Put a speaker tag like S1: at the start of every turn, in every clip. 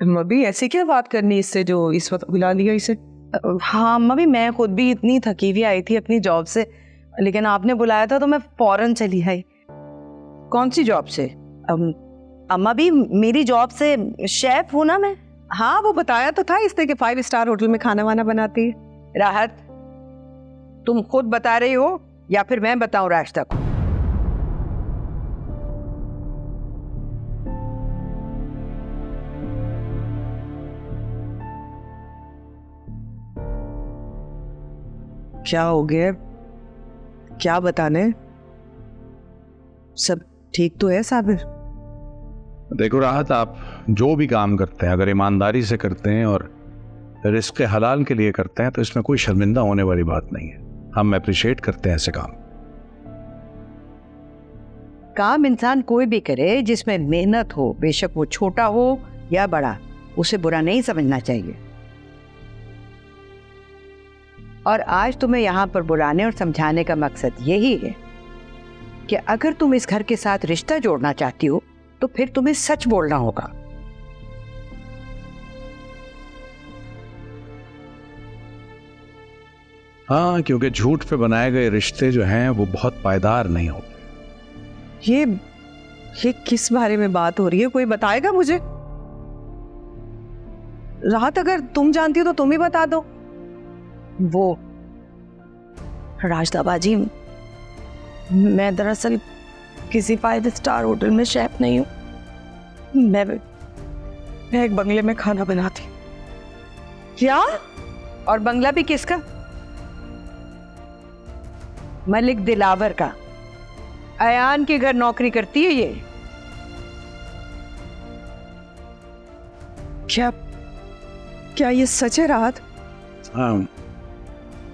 S1: Mummy ऐसी क्या बात करनी इससे जो इस वक्त बुला लिया इसे?
S2: हाँ मम्मी, मैं खुद भी इतनी थकी हुई आई थी अपनी जॉब से, लेकिन आपने बुलाया था तो मैं फौरन चली आई।
S1: कौन सी जॉब से?
S2: अम्मा भी मेरी जॉब से शेफ हूँ ना मैं।
S1: हाँ वो बताया तो था इसने कि 5 स्टार होटल में खाना वाना बनाती है।
S3: राहत, तुम खुद बता रही हो या फिर मैं बताऊं राशिदा को?
S1: क्या हो गया? क्या बताने? सब ठीक तो है साबिर?
S4: देखो राहत, आप जो भी काम करते हैं अगर ईमानदारी से करते हैं और रिस्क हलाल के लिए करते हैं तो इसमें कोई शर्मिंदा होने वाली बात नहीं है। हम अप्रिशिएट करते हैं ऐसे
S3: काम इंसान कोई भी करे जिसमें मेहनत हो, बेशक वो छोटा हो या बड़ा, उसे बुरा नहीं समझना चाहिए। और आज तुम्हें यहाँ पर बुलाने और समझाने का मकसद यही है कि अगर तुम इस घर के साथ रिश्ता जोड़ना चाहती हो तो फिर तुम्हें सच बोलना होगा।
S4: हाँ, क्योंकि झूठ पे बनाए गए रिश्ते जो हैं वो बहुत पायदार नहीं होते।
S1: ये किस बारे में बात हो रही है? कोई बताएगा मुझे? राहत, अगर तुम जानती हो तो तुम ही बता दो।
S2: वो राशिदा बाजी, मैं दरअसल किसी 5 स्टार होटल में शेफ नहीं हूँ। मैं एक बंगले में खाना बनाती।
S3: क्या? और बंगला भी किसका? मलिक दिलावर का। अयान के घर नौकरी करती है ये।
S1: क्या ये सच है राहत?
S4: हाँ,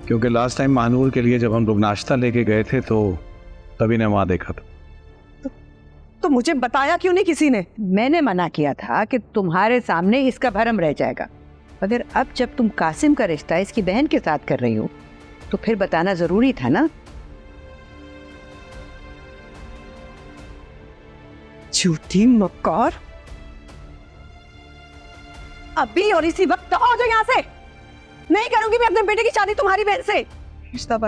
S4: क्योंकि लास्ट टाइम महानूर के लिए जब हम लोग नाश्ता लेके गए थे तो तभी ने वहां देखा था।
S1: तो मुझे बताया क्यों नहीं किसी ने?
S3: मैंने मना किया था कि तुम्हारे सामने इसका भरम रह जाएगा, मगर अब जब तुम कासिम का रिश्ता इसकी बहन के साथ कर रही हो तो फिर बताना जरूरी था ना।
S1: झूठी मक्कार!
S2: अभी और इसी वक्त हो जाओ यहाँ से। नहीं करूंगी मैं अपने बेटे की शादी तुम्हारी बहन से। राशिदा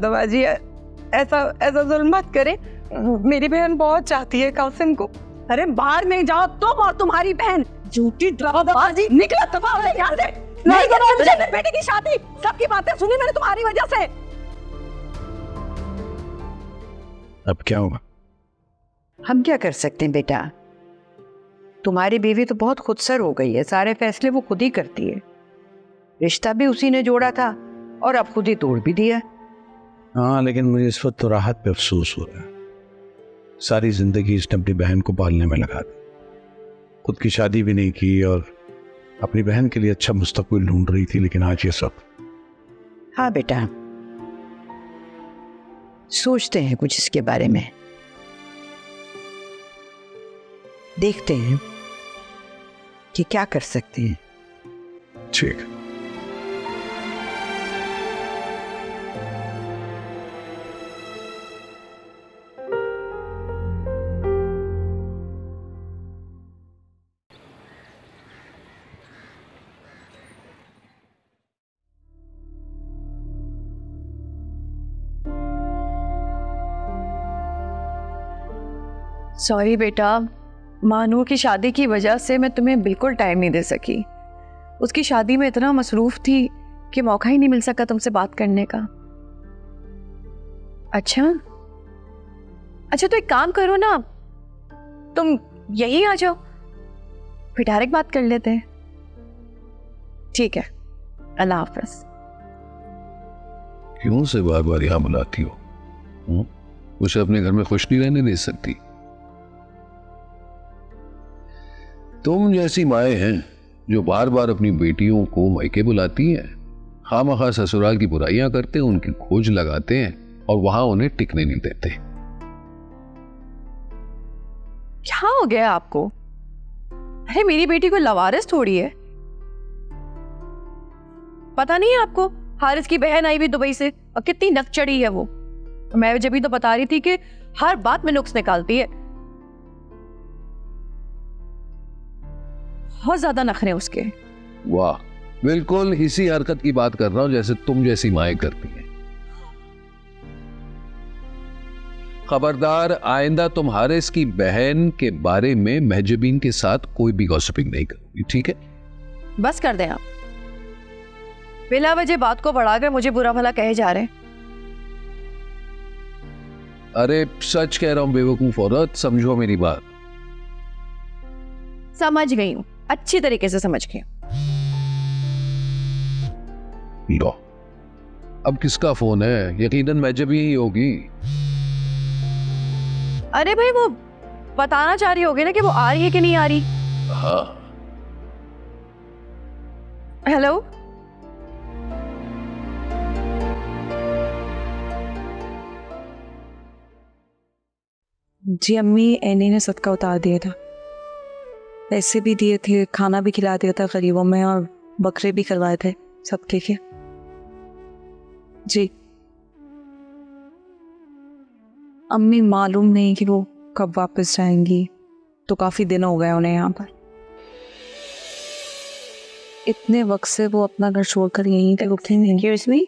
S2: बाजी, ऐसा जुल्म मत करे। मेरी बहन बहुत चाहती है कासिम को। अरे बाहर में जाओ तुम और तुम्हारी बहन। झूठी बाजी, निकला दफा यहाँ से। नहीं करूंगी मुझे अपने बेटे की शादी। सबकी बातें सुनी मैंने तुम्हारी वजह से।
S4: अब क्या होगा?
S3: हम क्या कर सकते हैं बेटा? तुम्हारी बीवी तो बहुत खुदसर हो गई है, सारे फैसले वो खुद ही करती है। रिश्ता भी उसी ने जोड़ा था और अब खुद ही तोड़ भी दिया।
S4: हाँ, लेकिन मुझे इस वक्त तो राहत पे अफसोस हो रहा है। सारी जिंदगी इसने अपनी बहन को पालने में लगा दी, खुद की शादी भी नहीं की और अपनी बहन के लिए अच्छा मुस्तकबिल ढूंढ रही थी, लेकिन आज ये सब।
S3: हाँ बेटा, सोचते हैं कुछ इसके बारे में, देखते हैं कि क्या कर सकते हैं।
S4: ठीक।
S2: सॉरी बेटा, मानू की शादी की वजह से मैं तुम्हें बिल्कुल टाइम नहीं दे सकी। उसकी शादी में इतना मसरूफ थी कि मौका ही नहीं मिल सका तुमसे बात करने का। अच्छा तो एक काम करो ना, तुम यहीं आ जाओ, फिर डायरेक्ट बात कर लेते हैं। ठीक है, अल्लाह हाफ़िज़।
S5: क्यों से बार बार यहाँ बुलाती हो? उसे अपने घर में खुश नहीं रहने दे सकती? तुम जैसी माएँ हैं जो बार बार अपनी बेटियों को मायके बुलाती हैं, खामखा ससुराल की बुराइयां करते हैं, उनकी खोज लगाते हैं और वहां उन्हें टिकने नहीं देते।
S2: क्या हो गया आपको? अरे मेरी बेटी को लवारिस थोड़ी है। पता नहीं है आपको, हारिस की बहन आई हुई दुबई से और कितनी नक चढ़ी है वो। मैं जब भी तो बता रही थी कि हर बात में नुक्स निकालती है। बहुत ज्यादा नखरे हैं उसके।
S5: वाह, बिल्कुल इसी हरकत की बात कर रहा हूं जैसे तुम जैसी माएँ करती हैं। खबरदार, आइंदा तुम हारिस की बहन के बारे में महजबीन के साथ कोई भी गॉसिपिंग नहीं करोगी, ठीक है?
S2: बस कर दें आप, बिला वजह बात को बढ़ाकर मुझे बुरा भला कहे जा रहे हैं।
S5: अरे सच कह रहा हूं बेवकूफ औरत, समझो मेरी बात।
S2: समझ गई हूँ, अच्छी तरीके से समझ गई।
S5: लो, अब किसका फोन है? यकीनन महजबी ही होगी।
S2: अरे भाई, वो बताना चाह रही होगी ना कि वो आ रही है कि नहीं आ रही।
S5: हाँ,
S2: हेलो,
S6: जी अम्मी, एनी ने सदका उतार दिया था, पैसे भी दिए थे, खाना भी खिला दिया था गरीबों में, और बकरे भी करवाए थे सब के जी। अम्मी मालूम नहीं कि वो कब वापस जाएंगी, तो काफी दिन हो गए उन्हें यहाँ पर। इतने वक्त से वो अपना घर छोड़कर यहीं पे रुके हैं।
S2: Excuse me.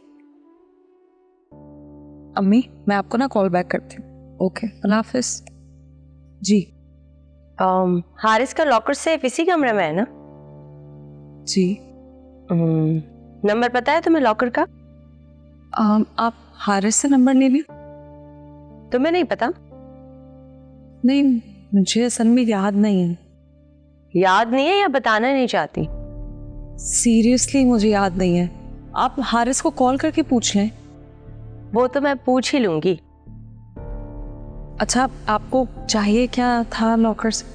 S6: अम्मी, मैं आपको ना कॉल बैक करती हूँ। ओके, अल्लाह हाफिज। जी
S7: हारिस का लॉकर सेफ इसी कमरे में है ना?
S6: जी।
S7: नंबर पता है तुम्हें लॉकर का?
S6: आप हारिस से नंबर ले लिया?
S7: तुम्हें नहीं पता?
S6: नहीं, मुझे असल में याद नहीं है।
S7: याद नहीं है या बताना नहीं चाहती?
S6: सीरियसली मुझे याद नहीं है। आप हारिस को कॉल करके पूछ लें।
S7: वो तो मैं पूछ ही लूंगी।
S6: अच्छा, आपको चाहिए क्या था लॉकर से?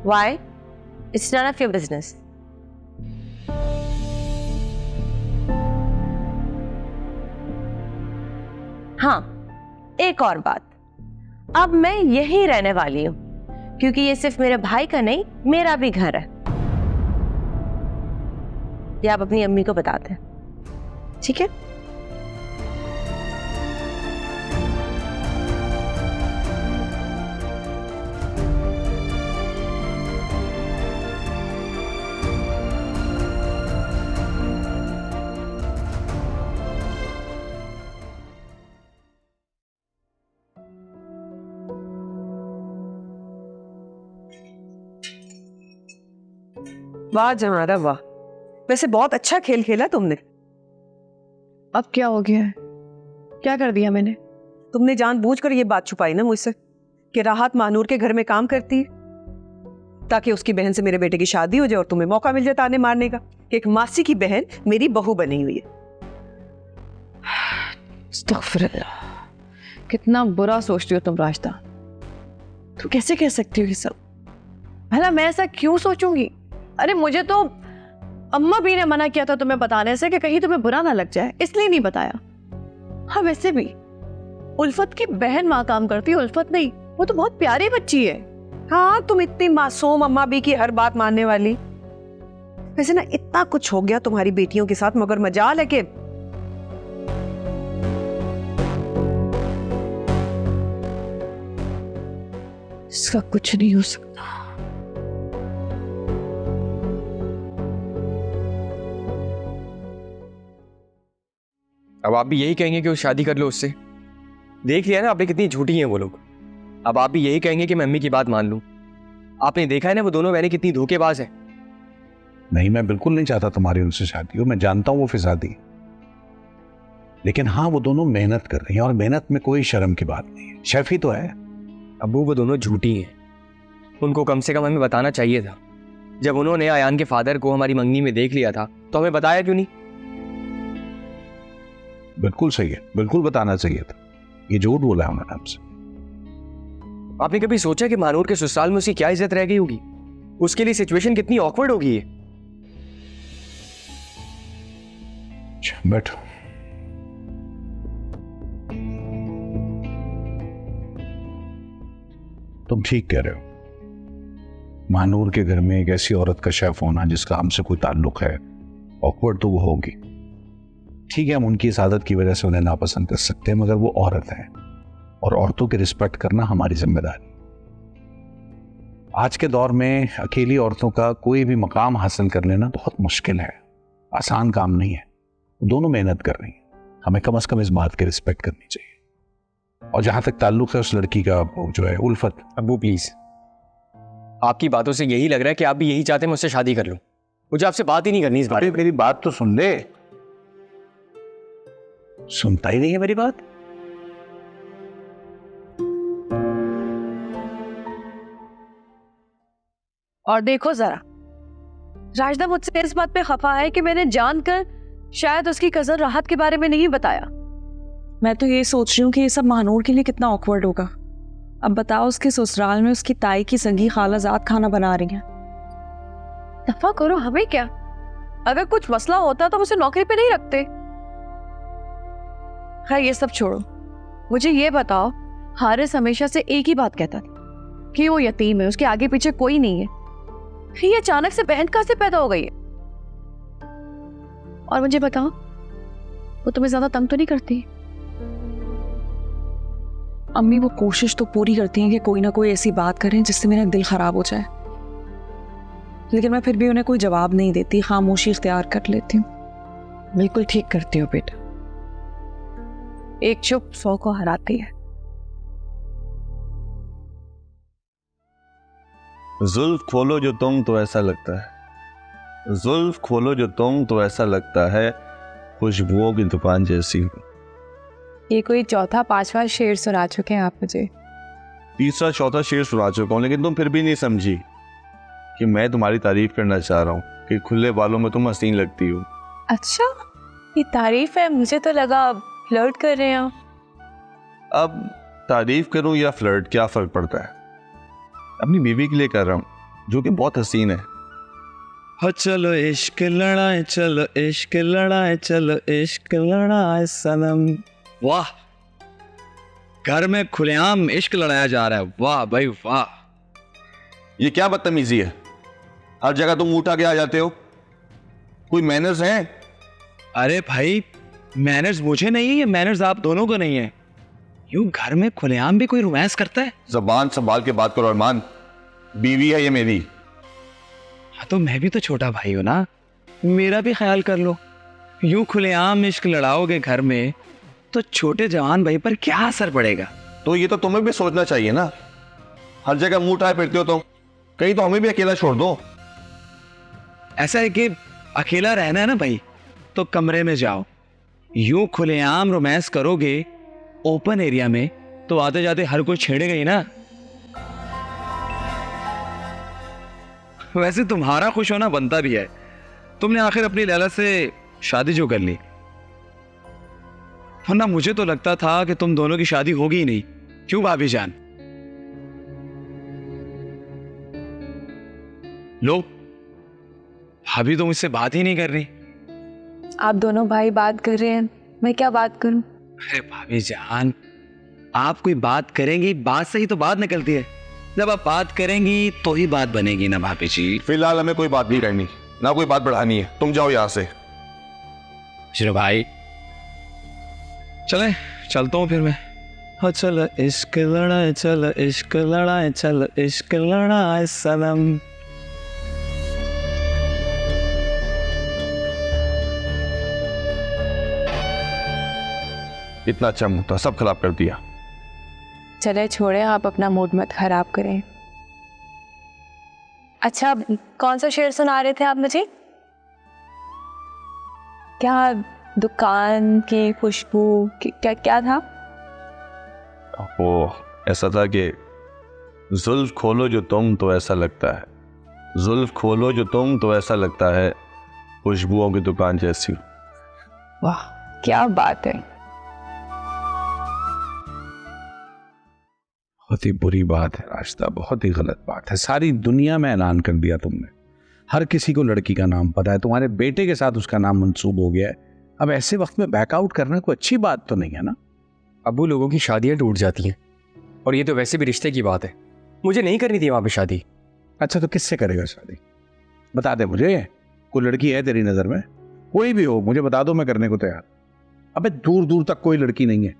S7: Why? It's none of your business. हाँ, एक और बात, अब मैं यहीं रहने वाली हूं क्योंकि ये सिर्फ मेरे भाई का नहीं, मेरा भी घर है। ये आप अपनी अम्मी को बताते हैं, ठीक है?
S1: वाह जमारा वाह, वैसे बहुत अच्छा खेल खेला तुमने।
S2: अब क्या हो गया है? क्या कर दिया मैंने?
S1: तुमने जानबूझकर ये बात छुपाई ना मुझसे कि राहत मानूर के घर में काम करती है, ताकि उसकी बहन से मेरे बेटे की शादी हो जाए और तुम्हें मौका मिल जाए ताने मारने का कि एक मासी की बहन मेरी बहू बनी हुई है।
S2: अस्तगफिरुल्लाह, कितना बुरा सोचती हो तुम राशिदा। तू कैसे कह सकती हो ये सब? भला मैं ऐसा क्यों सोचूंगी? अरे मुझे तो अम्मा भी ने मना किया था तुम्हें बताने से कि कहीं तुम्हें बुरा ना लग जाए, इसलिए नहीं बताया। हाँ, वैसे भी उल्फत की बहन वहां काम करती है, उल्फत नहीं, वो तो बहुत प्यारी बच्ची है।
S1: हाँ, तुम इतनी मासूम अम्मा भी की हर बात मानने वाली। वैसे ना इतना कुछ हो गया तुम्हारी बेटियों के साथ, मगर मजाल है कि
S2: इसका कुछ नहीं हो सकता।
S8: अब आप भी यही कहेंगे कि वो शादी कर लो उससे? देख लिया ना आपने कितनी झूठी हैं वो लोग। अब आप भी यही कहेंगे कि मैं अम्मी की बात मान लूं? आपने देखा है ना वो दोनों बहनें कितनी धोखेबाज है।
S4: नहीं, मैं बिल्कुल नहीं चाहता तुम्हारी उनसे शादी हो। मैं जानता हूं वो फिसादी, लेकिन हाँ, वो दोनों मेहनत कर रही हैं और मेहनत में कोई शर्म की बात नहीं है। शेफी तो है।
S8: अबू, वो दोनों झूठी हैं। उनको कम से कम हमें बताना चाहिए था। जब उन्होंने आयान के फादर को हमारी मंगनी में देख लिया था तो हमें बताया क्यों नहीं?
S4: बिल्कुल सही है, बिल्कुल बताना चाहिए था। ये झूठ बोला है उन्होंने हमसे।
S8: आपने कभी सोचा कि मानूर के ससुराल में उसकी क्या इज्जत रह गई होगी? उसके लिए सिचुएशन कितनी ऑकवर्ड होगी ये।
S4: बैठो। तुम ठीक कह रहे हो। मानूर के घर में एक ऐसी औरत का शेफ होना जिसका हमसे कोई ताल्लुक है, ऑकवर्ड तो वो होगी। ठीक है, हम उनकी इस आदत की वजह से उन्हें नापसंद कर सकते हैं, मगर वो औरत है और औरतों की रिस्पेक्ट करना हमारी जिम्मेदारी। आज के दौर में अकेली औरतों का कोई भी मकाम हासिल कर लेना बहुत मुश्किल है, आसान काम नहीं है। दोनों मेहनत कर रही हैं, हमें कम से कम इस बात की रिस्पेक्ट करनी चाहिए। और जहां तक ताल्लुक है उस लड़की का, वो जो है उल्फत।
S8: अब्बू प्लीज, आपकी बातों से यही लग रहा है कि आप भी यही चाहते हैं मुझसे शादी कर लूं। मुझे आपसे बात ही नहीं करनी इस बारे में।
S4: मेरी बात तो सुन ले। सुनता ही नहीं है मेरी बात।
S2: और देखो जरा, राजदा मुझसे इस बात पे खफा है कि मैंने जानकर शायद उसकी कजन राहत के बारे में नहीं बताया।
S6: मैं तो ये सोच रही हूँ कि ये सब महानूर के लिए कितना ऑकवर्ड होगा। अब बताओ, उसके ससुराल में उसकी ताई की संगी खाला जात खाना बना रही हैं।
S2: दफा करो, हमें क्या? अगर कुछ मसला होता तो उसे नौकरी पे नहीं रखते। खैर ये सब छोड़ो, मुझे ये बताओ, हारिस हमेशा से एक ही बात कहता था कि वो यतीम है, उसके आगे पीछे कोई नहीं है। फिर ये अचानक से बहन कहां से पैदा हो गई है? और मुझे बताओ, वो तुम्हें ज्यादा तंग तो नहीं करती?
S6: अम्मी वो कोशिश तो पूरी करती हैं कि कोई ना कोई ऐसी बात करें जिससे मेरा दिल खराब हो जाए, लेकिन मैं फिर भी उन्हें कोई जवाब नहीं देती, खामोशी इख्तियार कर लेती हूँ।
S3: बिल्कुल ठीक करती हो बेटा।
S2: एक चुप 100 को हराती है।
S9: जुल्फ खोलो जो तुम तो ऐसा लगता है, जुल्फ खोलो जो तुम तो ऐसा लगता है, खुशबुओं की दुकान जैसी हो।
S10: ये कोई चौथा पांचवा शेर सुना चुके हैं आप मुझे।
S9: तीसरा चौथा शेर सुना चुका हूँ, लेकिन तुम फिर भी नहीं समझी कि मैं तुम्हारी तारीफ करना चाह रहा हूँ कि खुले बालों में तुम हसीन लगती हो।
S10: अच्छा, ये तारीफ है? मुझे तो लगा फ्लर्ट कर रहे हैं।
S9: अब तारीफ करूँ या फ्लर्ट, क्या फर्क पड़ता है? अपनी बीवी के लिए कर रहा हूँ जो कि बहुत हसीन है।
S11: हो चलो इश्क लड़ाए, चलो इश्क लड़ाए, चलो इश्क लड़ाए सनम। वाह, घर में खुलेआम इश्क लड़ाया जा रहा है। वाह भाई वाह।
S9: ये क्या बदतमीजी है? हर जगह तुम उठा के आ जाते हो, कोई मैनर्स हैं?
S11: अरे भाई, मैनर्स मुझे नहीं है, ये मैनर्स आप दोनों को नहीं है। यूं घर में खुलेआम भी कोई रोमांस करता है?
S9: जबान संभाल के बात करो अरमान, बीवी है ये मेरी।
S11: हाँ तो मैं भी तो छोटा भाई हूं ना, मेरा भी ख्याल कर लो। यूं खुलेआम इश्क लड़ाओगे घर में तो छोटे जवान भाई पर क्या असर पड़ेगा?
S9: तो ये तो तुम्हें भी सोचना चाहिए ना। हर जगह मुंह उठाए फिरते हो तो कहीं तो हमें भी अकेला छोड़ दो।
S11: ऐसा है कि अकेला रहना है ना भाई, तो कमरे में जाओ। यूं खुलेआम रोमांस करोगे ओपन एरिया में तो आते जाते हर कोई छेड़ेगा ही ना। वैसे तुम्हारा खुश होना बनता भी है, तुमने आखिर अपनी लैला से शादी जो कर ली, वरना मुझे तो लगता था कि तुम दोनों की शादी होगी ही नहीं। क्यों भाभी जान? लो, भाभी तो मुझसे बात ही नहीं कर रही।
S10: आप दोनों भाई बात कर रहे हैं, मैं क्या बात करूं?
S11: अरे भाभी जान, आप कोई बात करेंगी, बात से ही तो बात निकलती है। जब आप बात करेंगी तो ही बात बनेगी ना भाभी जी।
S9: फिलहाल हमें कोई बात नहीं करनी, ना कोई बात बढ़ानी है। तुम जाओ यहाँ से।
S11: शिरो भाई, चले चलता हूँ फिर मैं। हाँ चलो इश्क लड़ाए, चलो इश्क लड़ाए, चलो इश्क लड़ाए सनम।
S9: इतना अच्छा मुंह था, सब खराब कर दिया।
S10: चले छोड़े, आप अपना मूड मत खराब करें। अच्छा, कौन सा शेर सुना रहे थे आप मुझे? क्या दुकान की खुशबू, क्या क्या था?
S9: वो ऐसा था कि जुल्फ खोलो जो तुम तो ऐसा लगता है, जुल्फ खोलो जो तुम तो ऐसा लगता है, खुशबुओं की दुकान जैसी।
S10: वाह, क्या बात है।
S4: बहुत ही बुरी बात है रास्ता, बहुत ही गलत बात है। सारी दुनिया में ऐलान कर दिया तुमने, हर किसी को लड़की का नाम पता है, तुम्हारे बेटे के साथ उसका नाम मंसूब हो गया है। अब ऐसे वक्त में बैकआउट करना कोई अच्छी बात तो नहीं है ना।
S8: अबू, लोगों की शादियां टूट जाती हैं, और ये तो वैसे भी रिश्ते की बात है। मुझे नहीं करनी थी वहां पे शादी।
S4: अच्छा तो किससे करेगा शादी? बता दे मुझे, कोई लड़की है तेरी नजर में? कोई भी हो मुझे बता दो, मैं करने को तैयार। अबे दूर दूर तक कोई लड़की नहीं है,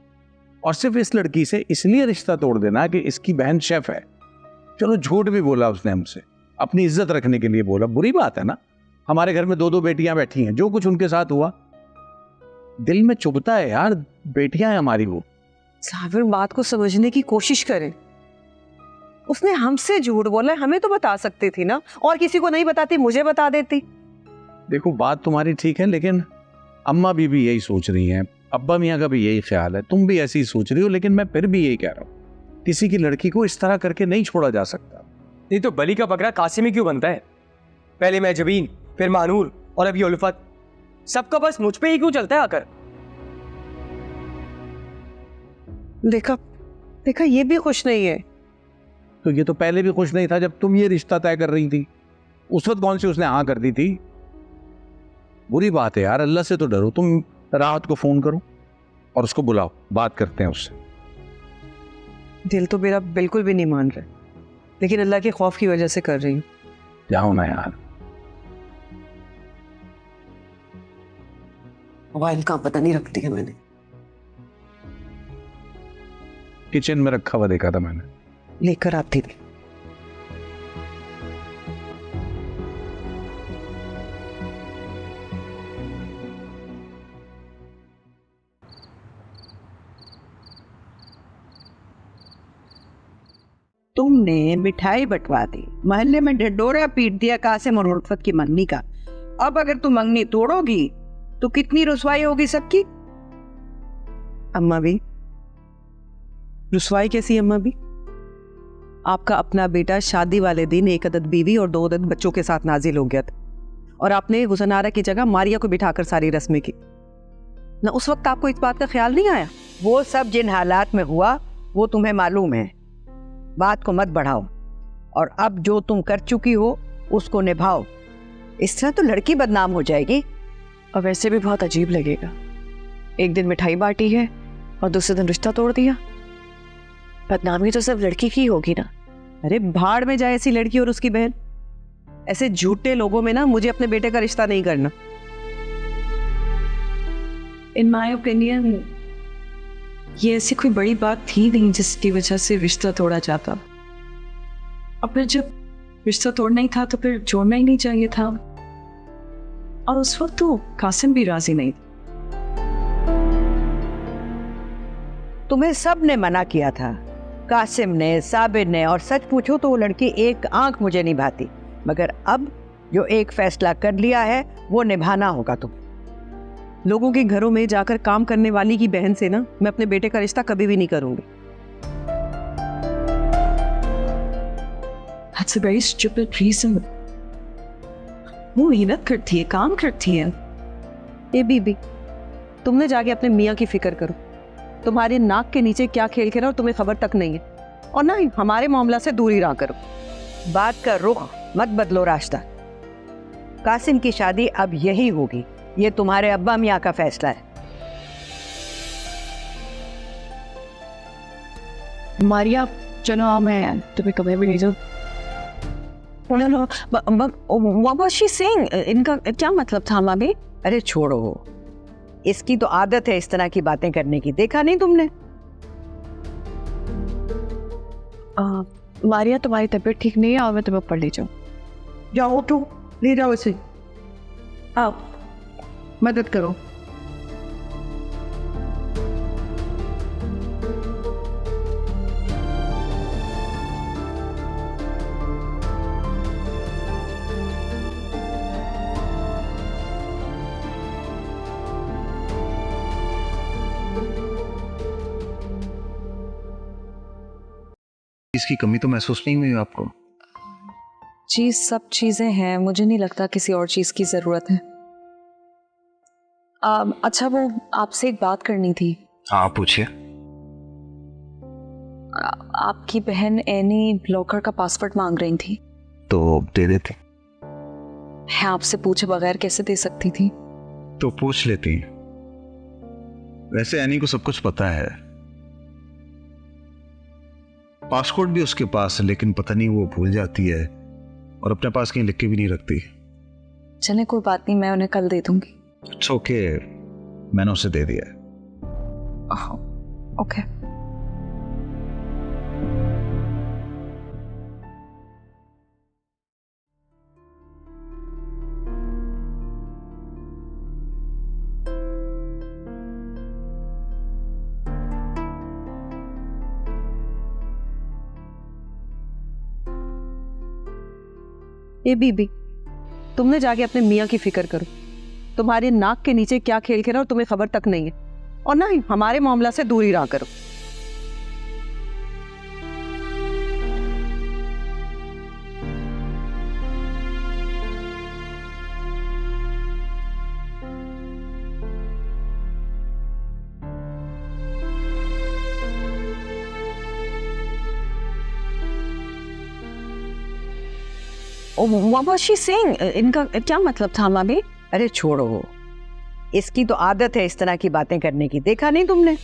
S4: और सिर्फ इस लड़की से इसलिए रिश्ता तोड़ देना कि इसकी बहन शेफ है। चलो झूठ भी बोला उसने हमसे, अपनी इज्जत रखने के लिए बोला, बुरी बात है ना। हमारे घर में 2-2 बेटियां बैठी हैं, जो कुछ उनके साथ हुआ दिल में चुभता है यार, बेटियां हैं हमारी वो।
S1: साबिर, बात को समझने की कोशिश करें। उसने हमसे झूठ बोला, हमें तो बता सकती थी ना, और किसी को नहीं बताती, मुझे बता देती।
S4: देखो बात तुम्हारी ठीक है, लेकिन अम्मा भी यही सोच रही हैं, अब्बा मियाँ का भी यही ख्याल है, तुम भी ऐसी ही सोच रही हो, लेकिन मैं फिर भी यही कह रहा हूँ, किसी की लड़की को इस तरह करके नहीं छोड़ा जा सकता।
S8: नहीं तो बली का बकरा कासिम ही क्यों बनता है? पहले मैं जबीन, फिर मानूर और अभी उल्फत, सबका बस मुझ पे ही क्यों चलता है आकर?
S1: देखा ये भी खुश नहीं है।
S4: तो ये तो पहले भी खुश नहीं था जब तुम ये रिश्ता तय कर रही थी, उस वक्त कौन सी उसने हाँ कर दी थी? बुरी बात है यार, अल्लाह से तो डरो। तुम राहत को फोन करो और उसको बुलाओ, बात करते हैं उससे।
S1: दिल तो मेरा बिल्कुल भी नहीं मान रहा, लेकिन अल्लाह के खौफ की वजह से कर रही हूँ।
S4: जाओ ना यार।
S1: मोबाइल का पता नहीं रख दिया मैंने,
S4: किचन में रखा हुआ देखा था मैंने,
S1: लेकर आती थी।
S3: तुमने मिठाई बंटवा दी, मोहल्ले में ढिंढोरा पीट दिया कासिम और उल्फत की मंगनी का। अब अगर तुम मंगनी तोड़ोगी तो कितनी रुसवाई होगी सबकी।
S1: अम्मा भी रुसवाई कैसी? अम्मा भी, आपका अपना बेटा शादी वाले दिन 1 अदद बीवी और 2 अदद बच्चों के साथ नाजिल हो गया था, और आपने हुसनारा की जगह मारिया को बिठाकर सारी रस्में की ना। उस वक्त आपको इस बात का ख्याल नहीं आया?
S3: वो सब जिन हालात में हुआ वो तुम्हें मालूम है, बात को मत बढ़ाओ, और अब जो तुम कर चुकी हो उसको निभाओ। इस तरह तो लड़की बदनाम हो जाएगी।
S6: और वैसे भी बहुत अजीब लगेगा, एक दिन मिठाई बांटी है और दूसरे दिन रिश्ता तोड़ दिया। बदनामी तो सिर्फ लड़की की होगी ना।
S1: अरे भाड़ में जाए ऐसी लड़की और उसकी बहन। ऐसे झूठे लोगों में ना मुझे अपने बेटे का रिश्ता नहीं करना।
S6: इन माय ओपिनियन ये ऐसी कोई बड़ी बात थी नहीं जिसकी वजह से रिश्ता तोड़ा जाता। अब फिर जब रिश्ता तोड़ना ही था तो फिर जोड़ना ही नहीं चाहिए था, और उस वक्त तो कासिम भी राजी नहीं।
S3: तुम्हें सब ने मना किया था, कासिम ने, साबिर ने, और सच पूछो तो वो लड़की एक आंख मुझे नहीं भाती। मगर अब जो एक फैसला कर लिया है वो निभाना होगा तुम्हें।
S1: लोगों के घरों में जाकर काम करने वाली की बहन से ना मैं अपने बेटे का रिश्ता कभी भी नहीं करूंगी।
S6: That's a very stupid reason. वो मेहनत करती है, काम करती है।
S1: ए बीबी, तुमने जाके अपने मियाँ की फिक्र करो। तुम्हारे नाक के नीचे क्या खेल खेला और तुम्हें खबर तक नहीं है, और ना ही हमारे मामला से दूरी रहा करो।
S3: बात का रुख मत बदलो रास्ता। कासिम की शादी अब यही होगी, ये तुम्हारे अब्बा मियाँ का फैसला है।
S6: मारिया चलो मैं तुम्हें कभी भी नहीं जाऊँ। What was she saying? इनका क्या मतलब था मामी?
S3: अरे छोड़ो, इसकी तो आदत है इस तरह की बातें करने की, देखा नहीं तुमने?
S6: मारिया तुम्हारी तबीयत ठीक नहीं है और मैं तुम्हें ऊपर ले जाऊँ।
S3: जाओ उठो, ले जाओ इसे, आओ मदद करो।
S11: इसकी कमी तो महसूस नहीं हुई आपको?
S6: जी सब चीजें हैं, मुझे नहीं लगता किसी और चीज की जरूरत है। अच्छा वो आपसे एक बात करनी थी।
S11: हाँ पूछिए।
S6: आपकी बहन एनी ब्लॉकर का पासवर्ड मांग रही थी,
S11: तो दे देती।
S6: मैं आपसे पूछे बगैर कैसे दे सकती थी?
S11: तो पूछ लेती। वैसे एनी को सब कुछ पता है, पासपोर्ट भी उसके पास है, लेकिन पता नहीं वो भूल जाती है और अपने पास कहीं लिख के भी नहीं रखती।
S6: चले कोई बात नहीं, मैं उन्हें कल दे दूंगी।
S11: इट्स ओके, मैंने उसे दे दिया।
S6: ओके।
S1: ए बीबी, तुमने जाके अपने मियाँ की फिक्र करो। तुम्हारे नाक के नीचे क्या खेल खेला और तुम्हें खबर तक नहीं है, और ना ही हमारे मामला से दूरी रहा करो।
S2: What was she saying? इनका क्या मतलब था मामी?
S3: अरे छोड़ो, इसकी तो आदत है इस तरह की बातें करने की, देखा नहीं तुमने?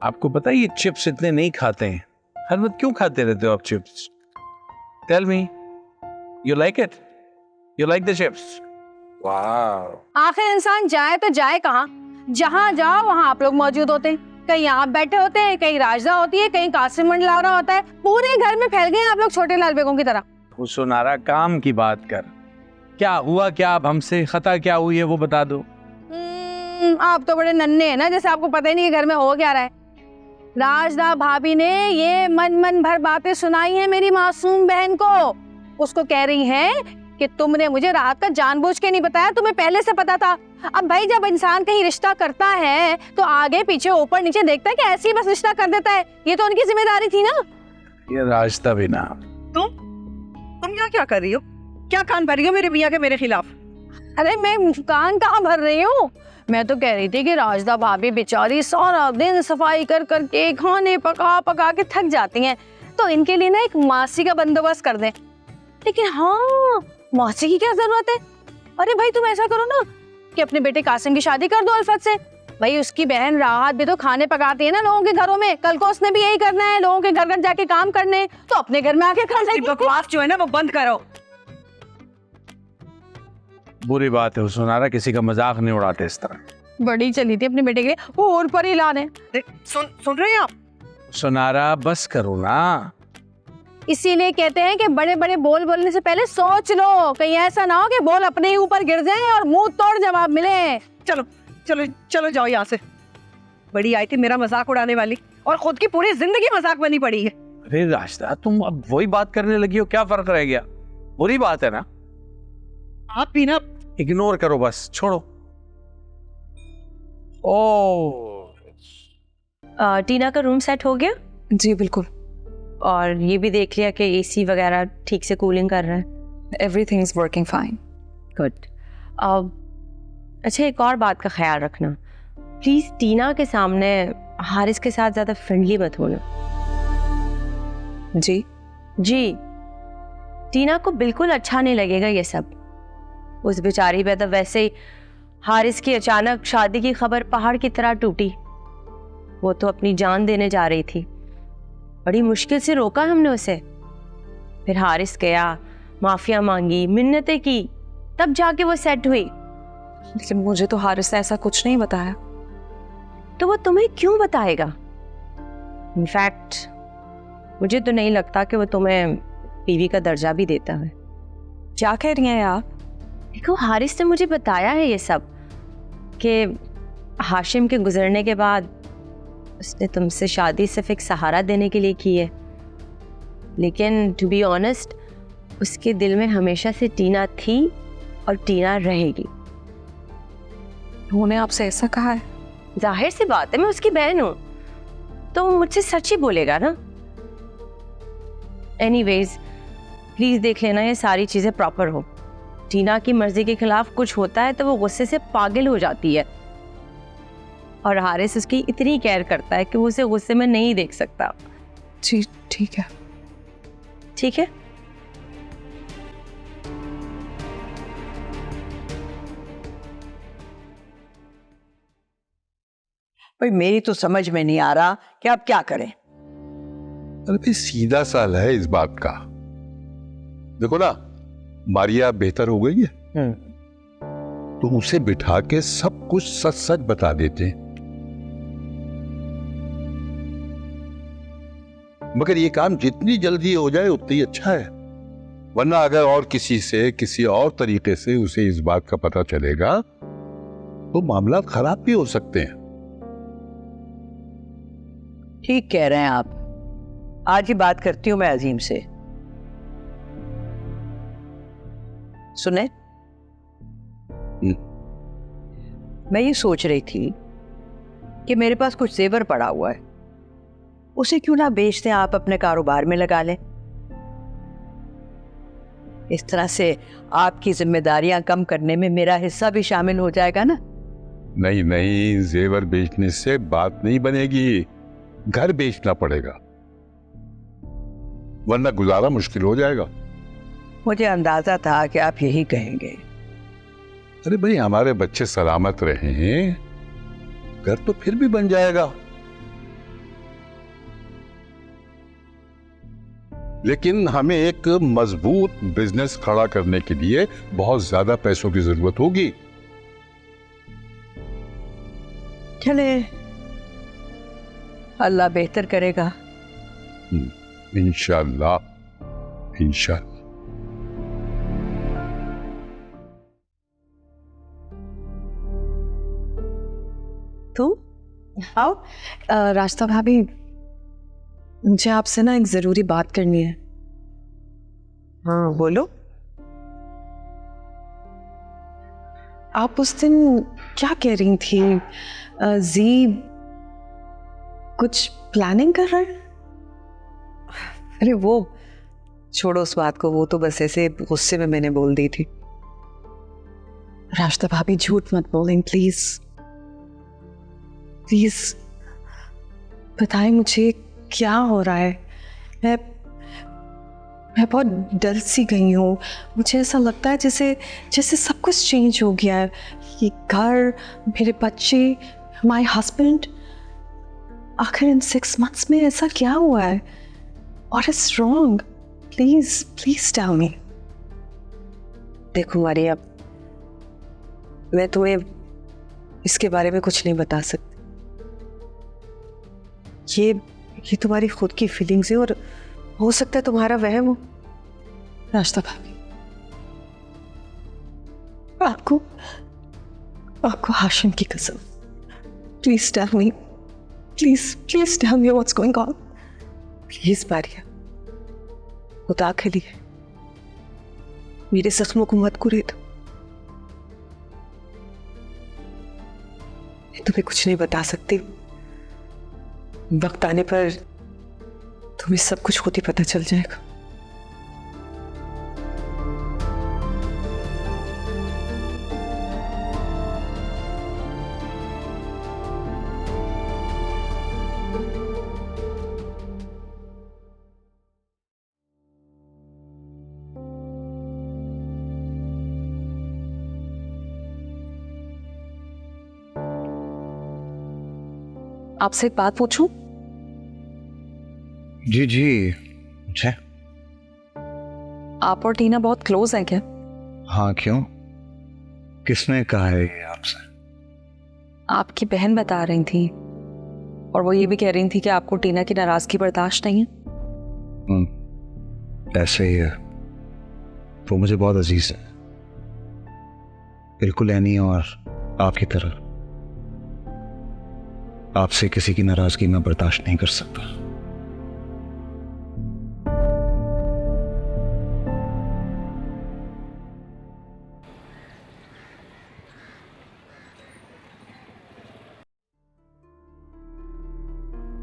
S4: आपको पता है ये चिप्स इतने नहीं खाते हैं, हर वक्त क्यों खाते रहते हो आप chips? Tell me, you like it? You like the chips? वाह।
S2: आखिर इंसान जाए तो जाए कहाँ? जहाँ जाओ वहाँ आप लोग मौजूद होते हैं। कहीं आप बैठे होते हैं, कहीं राजदा होती है, कहीं कासिम मंडलावरा होता है। पूरे घर में फैल गए आप लोग छोटे लाल बेगों की तरह।
S4: सुनारा, काम की बात कर, क्या हुआ, क्या अब हमसे खता क्या हुई है वो बता दो।
S2: आप तो बड़े नन्हे हैं ना, जैसे आपको पता ही नहीं घर में हो क्या रहा है। राजदा भाभी ने ये मन भर बातें सुनाई हैं मेरी मासूम बहन को। उसको कह रही हैं कि तुमने मुझे राहत का जानबूझ के नहीं बताया, तुम्हें पहले से पता था। अब भाई जब इंसान कहीं रिश्ता करता है तो आगे पीछे ऊपर नीचे देखता है कि ऐसे ही बस रिश्ता कर देता है? ये तो उनकी जिम्मेदारी थी ना।
S4: ये रास्ता भी ना।
S1: तुम यहाँ क्या कर रही हो? क्या कान भर रही हो मेरे मियाँ के मेरे खिलाफ?
S2: अरे मैं कान कहाँ भर रही हूँ, मैं तो कह रही थी कि राजदा भाभी बेचारी सारा दिन सफाई कर करके खाने पका पका के थक जाती हैं, तो इनके लिए ना एक मासी का बंदोबस्त कर दें। लेकिन हाँ, मासी की क्या जरूरत है? अरे भाई तुम ऐसा करो ना कि अपने बेटे कासिम की शादी कर दो अल्फत से। भाई उसकी बहन राहत भी तो खाने पकाती है ना लोगों के घरों में। कल को उसने भी यही करना है, लोगों के घर घर जाके काम करने, तो अपने घर में आके कर लेगी।
S1: बकवास जो है ना वो बंद करो।
S4: बुरी बात है सुनारा, किसी का मजाक नहीं उड़ाते इस तरह।
S2: बड़ी चली थी अपने बेटे के वो और पर ही लाने।
S1: सुन रहे हैं आप?
S4: सुनारा बस करो ना।
S2: इसीलिए कहते हैं कि बड़े बड़े बोल बोलने से पहले सोच लो, कहीं ऐसा ना हो कि बोल अपने ही ऊपर गिर जाए और मुंह तोड़ जवाब मिले।
S1: चलो चलो चलो जाओ यहाँ से। बड़ी आई थी मेरा मजाक उड़ाने वाली, और खुद की पूरी जिंदगी मजाक बनी पड़ी है।
S4: अरे रास्ता, तुम अब वही बात करने लगी हो, क्या फर्क रह गया? बुरी बात है ना।
S1: आप भी ना
S4: इग्नोर करो, बस छोड़ो। ओ
S7: टीना का रूम सेट हो गया?
S6: जी बिल्कुल।
S7: और ये भी देख लिया कि एसी वगैरह ठीक से कूलिंग कर रहा है?
S6: Everything is working fine.
S7: Good. अच्छा, एक और बात का ख्याल रखना प्लीज, टीना के सामने हारिस के साथ ज्यादा फ्रेंडली मत होना।
S6: जी
S7: जी, टीना को बिल्कुल अच्छा नहीं लगेगा ये सब। उस बेचारी पे तो वैसे ही हारिस की अचानक शादी की खबर पहाड़ की तरह टूटी। वो तो अपनी जान देने जा रही थी, बड़ी मुश्किल से रोका हमने उसे। फिर हारिस गया, माफिया मांगी, मिन्नतें की, तब जाके वो सेट हुई।
S6: लेकिन मुझे तो हारिस ने ऐसा कुछ नहीं बताया।
S7: तो वो तुम्हें क्यों बताएगा? इनफैक्ट मुझे तो नहीं लगता कि वो तुम्हें बीवी का दर्जा भी देता है।
S6: क्या कह रही हैं आप?
S7: देखो, हारिस ने मुझे बताया है ये सब कि हाशिम के गुजरने के बाद उसने तुमसे शादी सिर्फ एक सहारा देने के लिए की है, लेकिन टू बी ऑनेस्ट उसके दिल में हमेशा से टीना थी और टीना रहेगी।
S6: उन्होंने आपसे ऐसा कहा है?
S7: जाहिर सी बात है, मैं उसकी बहन हूं तो वो मुझसे सच ही बोलेगा ना। एनीवेज, प्लीज देख लेना ये सारी चीजें प्रॉपर हो। टीना की मर्जी के खिलाफ कुछ होता है तो वो गुस्से से पागल हो जाती है, और हारिस उसकी इतनी केयर करता है कि वो उसे गुस्से में नहीं देख सकता।
S6: जी ठीक है।
S7: ठीक है।
S3: भाई मेरी तो समझ में नहीं आ रहा कि आप क्या करें।
S5: अरे भाई सीधा साल है इस बात का। देखो ना, मारिया बेहतर हो गई है तो उसे बिठा के सब कुछ सच सच बता देते हैं। मगर ये काम जितनी जल्दी हो जाए उतनी अच्छा है, वरना अगर और किसी से किसी और तरीके से उसे इस बात का पता चलेगा तो मामला खराब भी हो सकते हैं।
S3: ठीक कह रहे हैं आप। आज ही बात करती हूँ मैं अजीम से। सुने, मैं ये सोच रही थी कि मेरे पास कुछ जेवर पड़ा हुआ है, उसे क्यों ना बेच दें, आप अपने कारोबार में लगा लें। इस तरह से आपकी जिम्मेदारियां कम करने में मेरा हिस्सा भी शामिल हो जाएगा ना।
S5: नहीं नहीं, जेवर बेचने से बात नहीं बनेगी, घर बेचना पड़ेगा, वरना गुजारा मुश्किल हो जाएगा।
S3: मुझे अंदाजा था कि आप यही कहेंगे।
S5: अरे भाई, हमारे बच्चे सलामत रहे, घर तो फिर भी बन जाएगा। लेकिन हमें एक मजबूत बिजनेस खड़ा करने के लिए बहुत ज्यादा पैसों की जरूरत होगी।
S3: चले, अल्लाह बेहतर करेगा।
S5: इंशाअल्लाह इंशाअल्लाह।
S6: तुम आओ। रास्ता भाभी, मुझे आपसे ना एक जरूरी बात करनी है।
S1: हाँ बोलो।
S6: आप उस दिन क्या कह रही थी? जी कुछ प्लानिंग कर रहे हैं?
S1: अरे वो छोड़ो उस बात को, वो तो बस ऐसे गुस्से में मैंने बोल दी थी।
S6: रास्ता भाभी झूठ मत बोलें प्लीज। प्लीज बताएं मुझे क्या हो रहा है। मैं बहुत डर सी गई हूँ। मुझे ऐसा लगता है जैसे जैसे सब कुछ चेंज हो गया है। ये घर, मेरे बच्चे, माय हस्बैंड, आखिर इन 6 months में ऐसा क्या हुआ है? What is wrong? Please, please tell me.
S1: देखो मारिया, मैं तुम्हें इसके बारे में कुछ नहीं बता सकती। ये तुम्हारी खुद की फीलिंग्स है और हो सकता है तुम्हारा वहम हो।
S6: रास्ता भाभी, आपको हाशिम की कसम, please tell me, please tell me what's going on.
S1: Please Maria, खुदा के लिए मेरे जख्मों को मत कुरे दो। मैं तुम्हें कुछ नहीं बता सकती। वक्त आने पर तुम्हें सब कुछ खुद ही पता चल जाएगा।
S6: आपसे एक बात पूछूं?
S11: जी जी, पूछे।
S6: आप और टीना बहुत क्लोज हैं क्या?
S11: हाँ, क्यों? किसने कहा है ये आपसे?
S6: आपकी बहन बता रही थी, और वो ये भी कह रही थी कि आपको टीना की नाराजगी बर्दाश्त नहीं है।
S11: ऐसे ही है, वो मुझे बहुत अजीज है, बिल्कुल एनी और आपकी तरह। आपसे किसी की नाराजगी मैं बर्दाश्त नहीं कर सकता।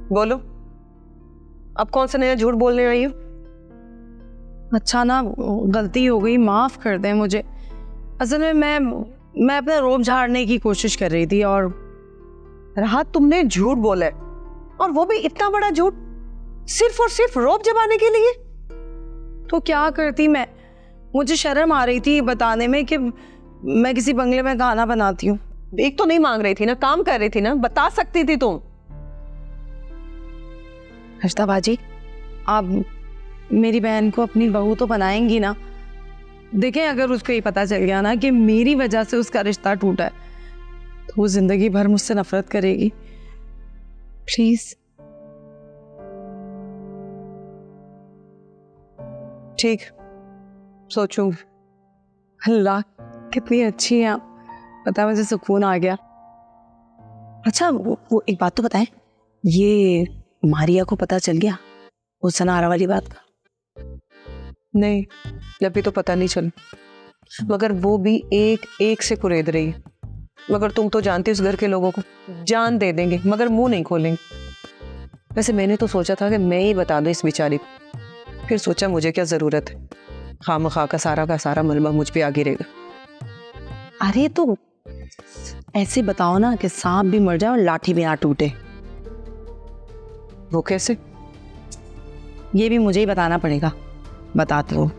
S1: बोलो, अब कौन सा नया झूठ बोलने आई हो?
S2: अच्छा ना, गलती हो गई, माफ कर दें मुझे। असल में मैं अपना रोब झाड़ने की कोशिश कर रही थी और
S1: राहत, तुमने झूठ बोला है, और वो भी इतना बड़ा झूठ, सिर्फ और सिर्फ रोब जमाने के लिए।
S2: तो क्या करती मैं? मुझे शर्म आ रही थी बताने में कि मैं किसी बंगले में खाना बनाती हूँ।
S1: एक तो नहीं मांग रही थी ना, काम कर रही थी ना, बता सकती थी तुम।
S2: हर्षदा बाजी, आप मेरी बहन को अपनी बहू तो बनाएंगी ना? देखें, अगर उसको ये पता चल गया ना कि मेरी वजह से उसका रिश्ता टूटा है, तो वो जिंदगी भर मुझसे नफरत करेगी। प्लीज
S1: ठीक, सोचूंगी।
S2: अल्लाह कितनी अच्छी है आप, पता मुझे सुकून आ गया। अच्छा वो एक बात तो बताएं, ये मारिया को पता चल गया वो सनारा वाली बात का?
S1: नहीं, अभी तो पता नहीं चला, मगर वो भी एक एक से कुरेद रही है। मगर तुम तो जानती हो उस घर के लोगों को, जान दे देंगे मगर मुंह नहीं खोलेंगे। वैसे मैंने तो सोचा था कि मैं ही बता दूं इस बेचारी को, फिर सोचा मुझे क्या जरूरत है, खामखा का सारा मलबा मुझ पे आ गिरेगा।
S2: अरे तो ऐसे बताओ ना कि सांप भी मर जाए और लाठी भी ना टूटे।
S1: वो कैसे?
S2: ये भी मुझे ही बताना पड़ेगा, बताते हो।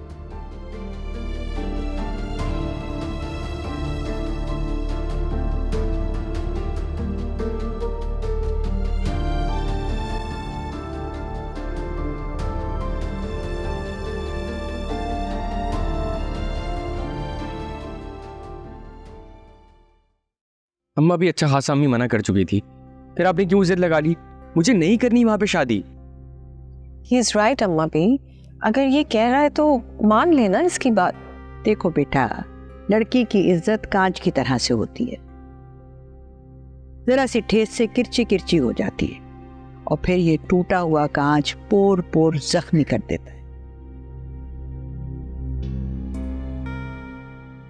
S8: अम्मा भी अच्छा खासा अम्मी मना कर चुकी थी, फिर आपने क्यों जिद लगा ली? मुझे नहीं करनी वहां पे शादी।
S1: ही इज राइट अम्मा भी, अगर ये कह रहा है तो मान लेना इसकी बात।
S3: देखो बेटा, लड़की की इज्जत कांच की तरह से होती है, जरा सी ठेस से किरची किरची हो जाती है और फिर ये टूटा हुआ कांच पोर पोर जख्मी कर देता है।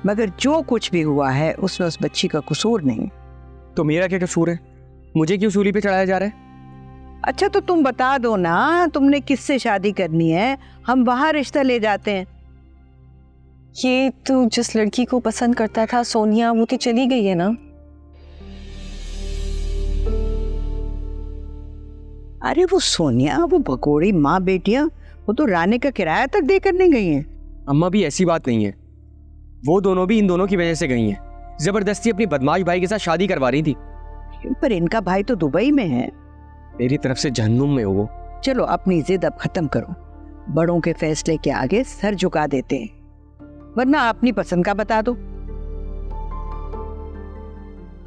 S3: मगर जो कुछ भी हुआ है उसमें उस बच्ची का कसूर नहीं।
S8: तो मेरा क्या कसूर है? मुझे क्यों सूली पे चढ़ाया जा रहा है?
S3: अच्छा तो तुम बता दो ना, तुमने किससे शादी करनी है, हम वहां रिश्ता ले जाते हैं।
S6: ये तो जिस लड़की को पसंद करता था सोनिया, वो तो चली गई है ना।
S3: अरे वो सोनिया, वो भगोड़ी माँ बेटियां, वो तो रानी का किराया तक देकर नहीं गई हैं।
S8: अम्मा भी ऐसी बात नहीं है, वो दोनों भी इन दोनों की वजह से गई हैं। जबरदस्ती अपनी बदमाश भाई के साथ शादी करवा रही थी।
S3: पर इनका भाई तो दुबई में है।
S8: मेरी तरफ से जहन्नुम में हो वो।
S3: चलो अपनी जिद अब खत्म करो, बड़ों के फैसले के आगे सर झुका देते हैं, वरना अपनी पसंद का बता दो।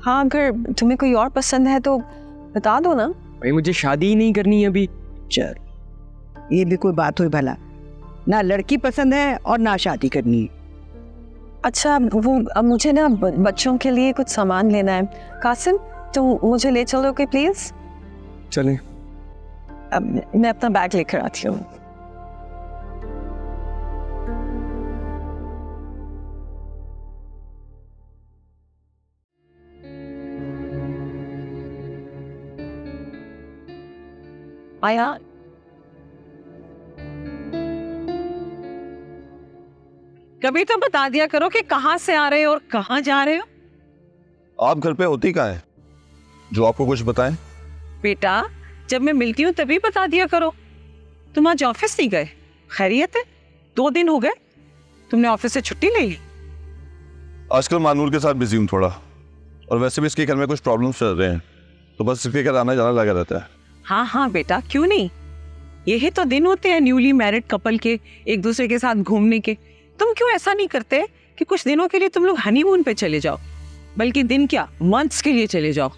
S6: हाँ, अगर तुम्हें कोई और पसंद है तो बता दो ना।
S8: भाई मुझे शादी ही नहीं करनी है अभी।
S3: चल, ये भी कोई बात हुई भला? ना लड़की पसंद है और ना शादी करनी है।
S6: अच्छा वो अब मुझे ना बच्चों के लिए कुछ सामान लेना है। कासिम, तुम मुझे ले चलोगे प्लीज?
S8: चलें।
S6: अब मैं अपना बैग लेकर आती हूँ। आया,
S1: कभी तो बता दिया करो कि कहाँ से आ रहे हो और कहाँ जा रहे हो।
S9: आप घर पे होती कहाँ है जो आपको कुछ बताएं?
S1: बेटा, जब मैं मिलती हूँ तभी बता दिया करो। तुम आज ऑफिस नहीं गए? खैरियत है? 2 दिन हो गए, तुमने ऑफिस से छुट्टी ले ली?
S9: आजकल मानूर के साथ बिजी हूँ थोड़ा, और वैसे भी इसके घर में कुछ प्रॉब्लम्स चल रहे हैं, तो बस इसके घर आना जाना लगा रहता है।
S1: हाँ हाँ बेटा, क्यों नहीं, यही तो दिन होते हैं न्यूली मैरिड कपल के, एक दूसरे के साथ घूमने के। तुम क्यों ऐसा नहीं करते कि कुछ दिनों के लिए तुम लोग हनीमून पे चले जाओ, बल्कि दिन क्या मंथ्स के लिए चले जाओ।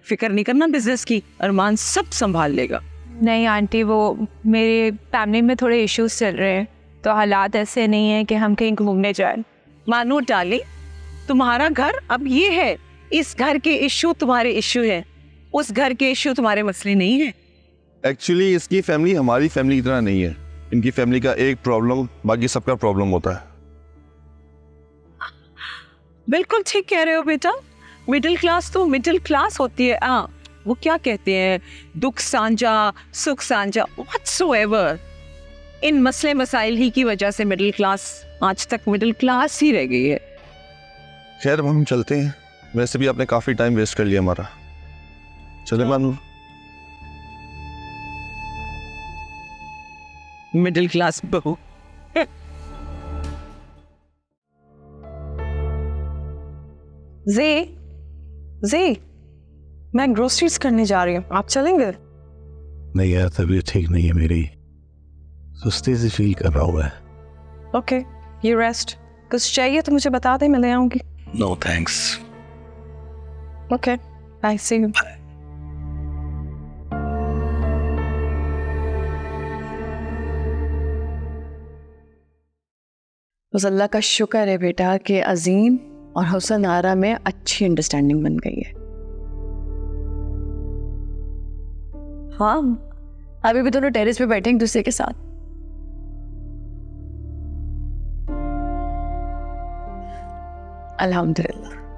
S1: फिक्र नहीं करना बिजनेस की, अरमान सब संभाल लेगा।
S10: नहीं आंटी, वो मेरे फैमिली में थोड़े इश्यूज चल रहे हैं, तो हालात ऐसे नहीं है कि हम कहीं घूमने जाएं।
S1: मानो डार्लिंग, तुम्हारा घर अब ये है, इस घर के इश्यू तुम्हारे इश्यू है, उस घर के इश्यू तुम्हारे मसले नहीं है।
S9: एक्चुअली इसकी फैमिली हमारी फैमिली की तरह नहीं है। इनकी फैमिली का एक प्रॉब्लम बाकी सबका प्रॉब्लम होता है।
S1: बिल्कुल ठीक कह रहे हो बेटा, मिडिल क्लास तो मिडिल क्लास होती है। वो क्या कहते हैं, दुख साझा सुख साझा, व्हाटसोएवर। इन मसले मसाइल ही की वजह से मिडिल क्लास आज तक मिडिल क्लास ही रह गई है।
S9: खैर हम चलते हैं, वैसे भी आपने काफी टाइम वेस्ट कर लिया हमारा। चले मानूर।
S1: मिडिल क्लास बहू।
S6: जे, मैं ग्रोसरीज करने जा रही हूँ, आप चलेंगे?
S4: नहीं यार, तबीयत ठीक नहीं है मेरी, सुस्ती से फील कर रहा हूँ मैं।
S6: Okay, you rest. कुछ चाहिए तो मुझे बता दे, मैं ले आऊंगी।
S4: No thanks.
S6: Okay, bye, see you. बस अल्लाह का शुक्र है बेटा कि अजीम और हुसन आरा में अच्छी अंडरस्टैंडिंग बन गई है। हाँ, अभी भी दोनों टेरेस पे बैठे एक दूसरे के साथ। अल्हम्दुलिल्लाह।